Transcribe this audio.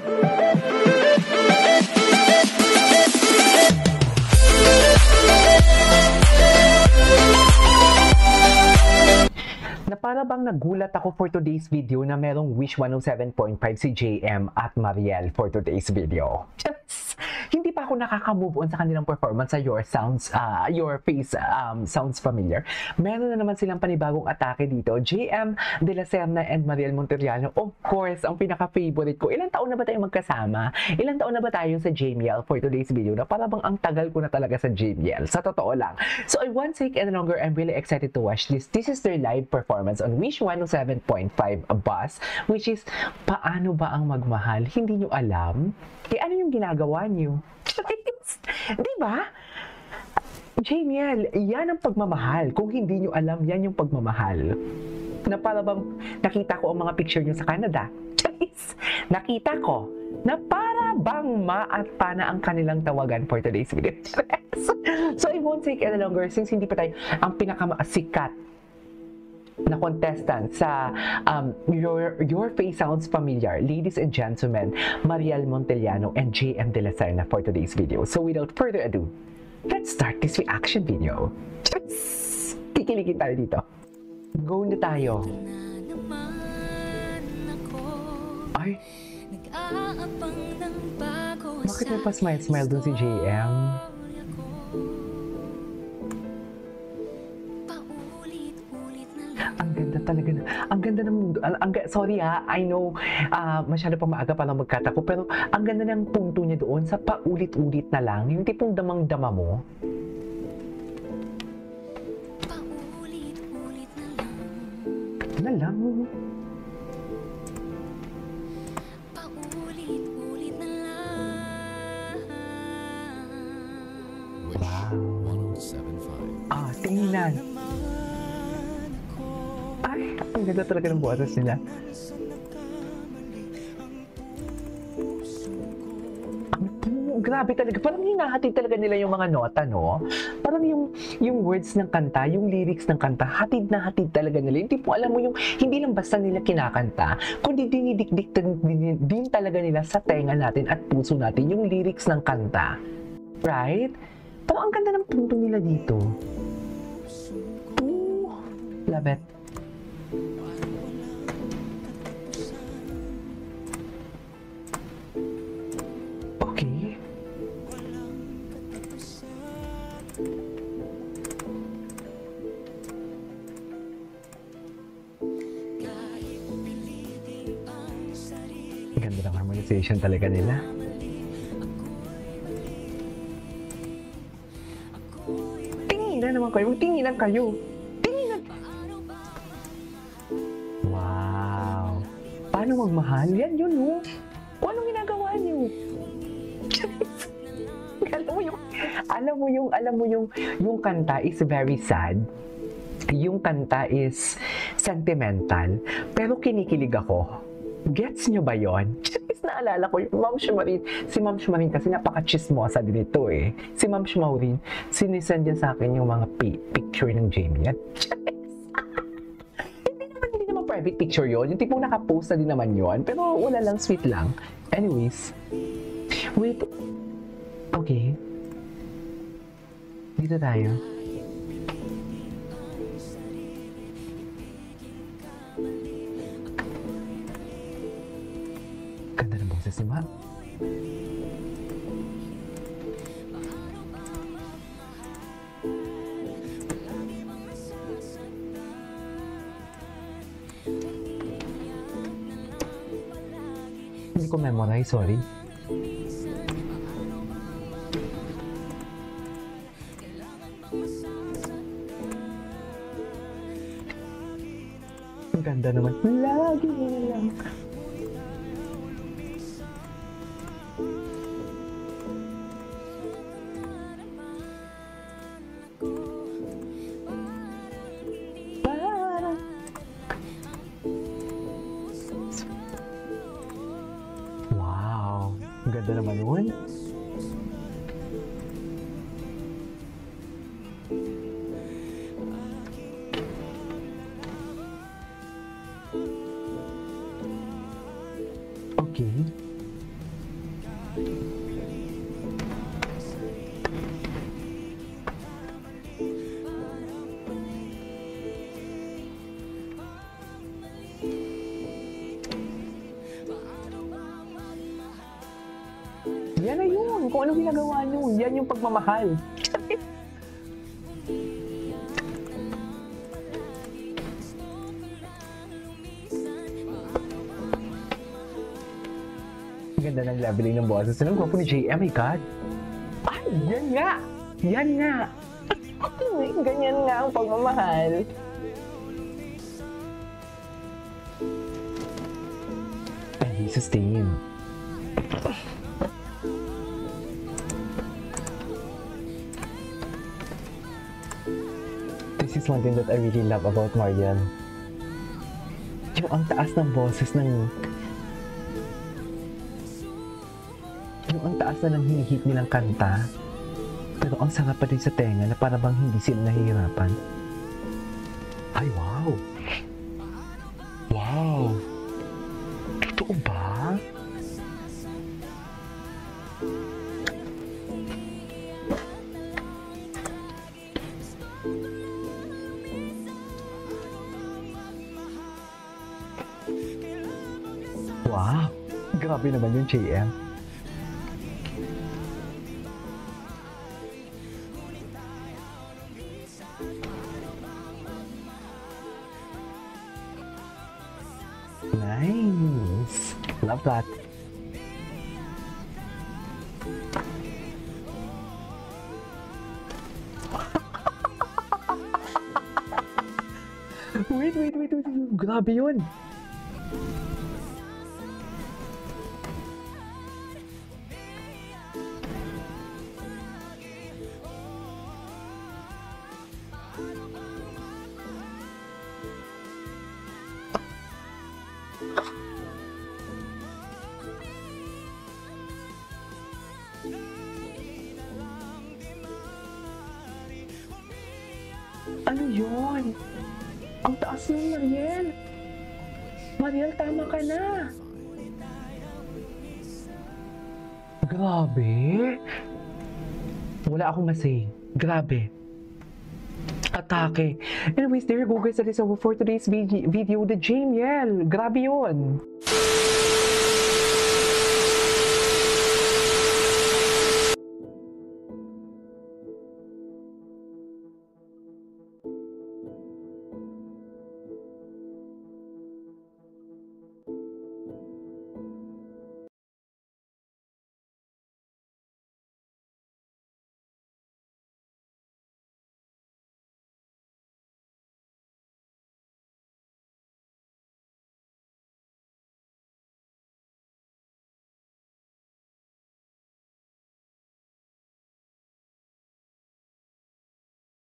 Na para bang nagulat ako for today's video na merong Wish 107.5 si JM at Mariel for today's video. Hindi pa ako nakaka-move on sa kanilang performance sa Your Face Sounds Familiar. Meron na naman silang panibagong atake dito. JM De La Serna and Mariel Montellano, of course, ang pinaka-favorite ko. Ilang taon na ba tayong magkasama? Ilang taon na ba tayo sa JML for today's video? Na para bang ang tagal ko na talaga sa JML. Sa totoo lang. So I won't take any longer. I'm really excited to watch this. This is their live performance on Wish 107.5 Bus, which is, paano ba ang magmahal? Hindi nyo alam? Ano yung ginagawa nyo? Di ba? JML, yan ang pagmamahal. Kung hindi nyo alam, yan yung pagmamahal. Na para bang nakita ko ang mga picture nyo sa Canada. Nakita ko na para bang ma at pana ang kanilang tawagan for today's video. So I won't take any longer since hindi pa tayo ang pinakamasikat na contestant sa Your Face Sounds Familiar, ladies and gentlemen, Mariel Montellano and JM De La Serna for today's video. So without further ado, let's start this reaction video. Kikiligin tayo dito. Go na tayo. Ay, bakit may pa-smile dun si JM? Ang ganda talaga na. Ang ganda ng mundo. Sorry I know masyado pa maaga para magkatako, pero ang ganda ng punto niya doon sa paulit-ulit na lang. Yung tipong damang-dama mo. Paulit-ulit na lang. Paulit-ulit na lang. Wow. 107.5. Tingnan. Ay, ang ganda talaga ng boses nila. Grabe talaga. Parang hinahatid talaga nila yung mga nota, no? Parang yung words ng kanta, yung lyrics ng kanta, hatid na hatid talaga nila. Hindi po alam mo yung, hindi lang basta nila kinakanta, kundi dinidikdik din talaga nila sa tenga natin at puso natin yung lyrics ng kanta. Right? Parang ang ganda ng punto nila dito. Love it. Okay. Ganda ng harmonization talaga nila. Tinginan naman kayo. Tinginan kayo. Wow. Paano magmahal? Yan yun, no? Kung anong ginagawa niyo? alam mo yung kanta is very sad. Yung kanta is sentimental. Pero kinikilig ako. Gets nyo ba yon? Naalala ko yung Ma'am Shumarin. Si Ma'am Shumarin kasi napaka-chismosa din ito eh. Si Ma'am Shumarin, sinisend niya sa akin yung mga picture ng Jamie. Hindi naman private picture yon. Yung tipong nakapost na din naman yon. Pero wala lang, sweet lang. Anyways. Wait. Okay. Dito tayo. Ganda ng boses ni Ma'am. Hindi ko memorize, sorry. Ang ganda naman. Lagi na lang. Wow. Ang ganda naman yun. Okay. Yan na yun. Kung anong ginagawa nyo, yan yung pagmamahal. Ganda ng leveling ng boses. Anong gwapo ni JM? My God. Ay, yan nga. Yan nga. Ganyan nga ang pagmamahal. And he sustained. This is one thing that I really love about Mariel. Yung ang taas ng boses ng... Yung ang taas na ng hinihit nilang kanta. Pero ang sarap pa din sa tenga na para bang hindi sila nahihirapan. Ay, wow! Wow! Totoo ba? Wow! Grabe naman yung JM. Nice! Love that. Wait. Grabe yun. Ano yun? Ang taas ng Mariel. Mariel, tama ka na. Grabe. Wala akong masay. Grabe. Atake. Anyways, there you go guys. That is all for today's video. The Jamiel. Grabe yun.